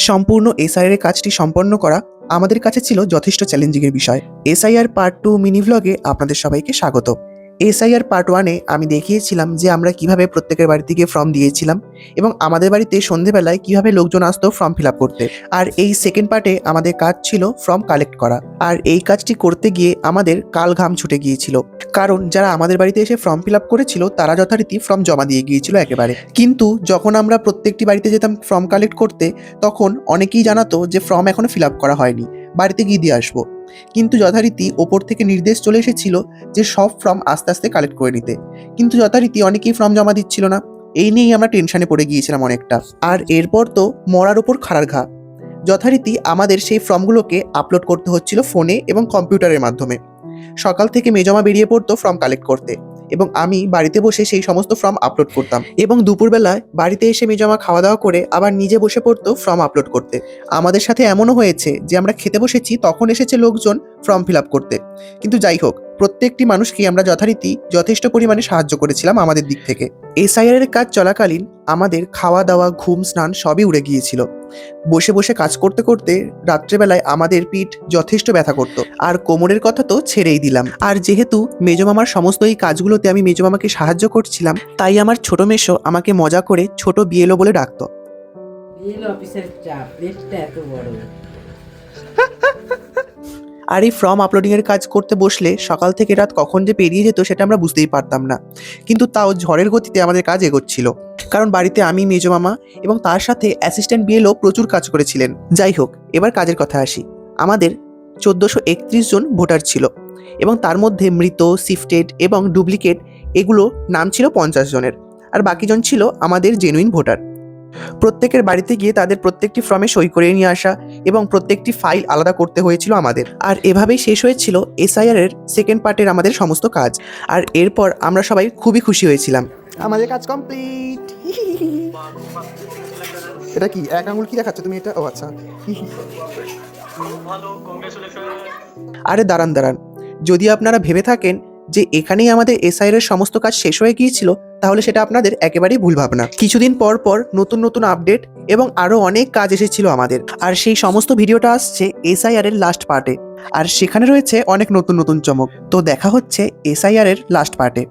সম্পূর্ণ এসআইআর কাজটি সম্পন্ন করা আমাদের কাছে ছিল যথেষ্ট চ্যালেঞ্জিংয়ের বিষয়। এসআইআর পার্ট 2 মিনি ভ্লগে আপনাদের সবাইকে স্বাগত। এসআইআর পার্ট 1-এ আমি দেখিয়েছিলাম যে আমরা কিভাবে প্রত্যেকের বাড়ি থেকে ফর্ম দিয়েছিলাম এবং আমাদের বাড়িতে সন্ধেবেলায় কিভাবে লোকজন আসতো ফর্ম ফিল আপ করতে। আর এই সেকেন্ড পার্টে আমাদের কাজ ছিল ফর্ম কালেক্ট করা। আর এই কাজটি করতে গিয়ে আমাদের কাল ঘাম ছুটে গিয়েছিল, কারণ যারা আমাদের বাড়িতে এসে ফর্ম ফিল আপ করেছিল তারা যথারীতি ফর্ম জমা দিয়ে গিয়েছিল একেবারে। কিন্তু যখন আমরা প্রত্যেকটি বাড়িতে যেতাম ফর্ম কালেক্ট করতে, তখন অনেকেই জানাতো যে ফর্ম এখনো ফিল আপ করা হয়নি, বাড়িতে গিয়ে দিয়ে আসবো। কিন্তু যথারীতি ওপর থেকে নির্দেশ চলে এসেছিল যে সব ফর্ম আস্তে আস্তে কালেক্ট করে নিতে, কিন্তু যথারীতি অনেকেই ফর্ম জমা দিচ্ছিল না। এই নিয়েই আমরা টেনশনে পড়ে গিয়েছিলাম অনেকটা। আর এরপর তো মরার ওপর খাড়ার ঘা, যথারীতি আমাদের সেই ফর্মগুলোকে আপলোড করতে হচ্ছিল ফোনে এবং কম্পিউটারের মাধ্যমে। সকাল থেকে মেজমা বেরিয়ে পড়তো ফর্ম কালেক্ট করতে এবং আমি বাড়িতে বসে সেই সমস্ত ফর্ম আপলোড করতাম। এবং দুপুরবেলায় বাড়িতে এসে মেজমা খাওয়া দাওয়া করে আবার নিজে বসে পড়তো ফর্ম আপলোড করতে। আমাদের সাথে এমনও হয়েছে যে আমরা খেতে বসেছি, তখন এসেছে লোকজন ফর্ম ফিল আপ করতে। কিন্তু যাই হোক, প্রত্যেকটি মানুষকে আমরা যথারীতি যথেষ্ট পরিমাণে সাহায্য করেছিলাম আমাদের দিক থেকে। এসআইআর এর কাজ চলাকালীন আমাদের খাওয়া দাওয়া, ঘুম, স্নান সবই উড়ে গিয়েছিল। বসে বসে কাজ করতে করতে রাত্রেবেলায় আমাদের পিঠ যথেষ্ট ব্যথা করতো, আর কোমরের কথা তো ছেড়েই দিলাম। আর যেহেতু মেজমামার সমস্ত এই কাজগুলোতে আমি মেজমামাকে সাহায্য করছিলাম, তাই আমার ছোট মেশো আমাকে মজা করে ছোট বিএলও বলে ডাকতো। আর এই ফর্ম আপলোডিংয়ের কাজ করতে বসলে সকাল থেকে রাত কখন যে পেরিয়ে যেত সেটা আমরা বুঝতেই পারতাম না। কিন্তু তাও ঝড়ের গতিতে আমাদের কাজ এগোচ্ছিল, কারণ বাড়িতে আমি, মেজমামা এবং তার সাথে অ্যাসিস্ট্যান্ট বিএলও প্রচুর কাজ করেছিলেন। যাই হোক, এবার কাজের কথা আসি। আমাদের 1431 জন ভোটার ছিল এবং তার মধ্যে মৃত, শিফটেড এবং ডুপ্লিকেট এগুলো নাম ছিল 50 জনের, আর বাকি জন ছিল আমাদের জেনুইন ভোটার। প্রত্যেকের বাড়িতে গিয়ে তাদের প্রত্যেকটি ফর্মে সই করে নিয়ে আসা এবং প্রত্যেকটি ফাইল আলাদা করতে হয়েছিল আমাদের। আর এভাবেই শেষ হয়েছিল এসআইআর এর সেকেন্ড পার্টের আমাদের সমস্ত কাজ। আর এরপর আমরা সবাই খুবই খুশি হয়েছিলাম, আমাদের কাজ কমপ্লিট। এটা কি এক আঙুল কি দেখাচ্ছ তুমি? এটা ও আচ্ছা। আরে দাঁড়ান দাঁড়ান, যদি আপনারা ভেবে থাকেন যে এখানেই আমাদের এসআইআর এর সমস্ত কাজ শেষ হয়ে গিয়েছিল, তাহলে সেটা আপনাদের একেবারেই ভুল ভাবনা। কিছুদিন পর পর নতুন নতুন আপডেট এবং আরো অনেক কাজ এসেছিল আমাদের, আর সেই সমস্ত ভিডিওটা আসছে এসআইআর এর লাস্ট পার্টে। আর সেখানে রয়েছে অনেক নতুন নতুন চমক। তো দেখা হচ্ছে এসআইআর এর লাস্ট পার্টে।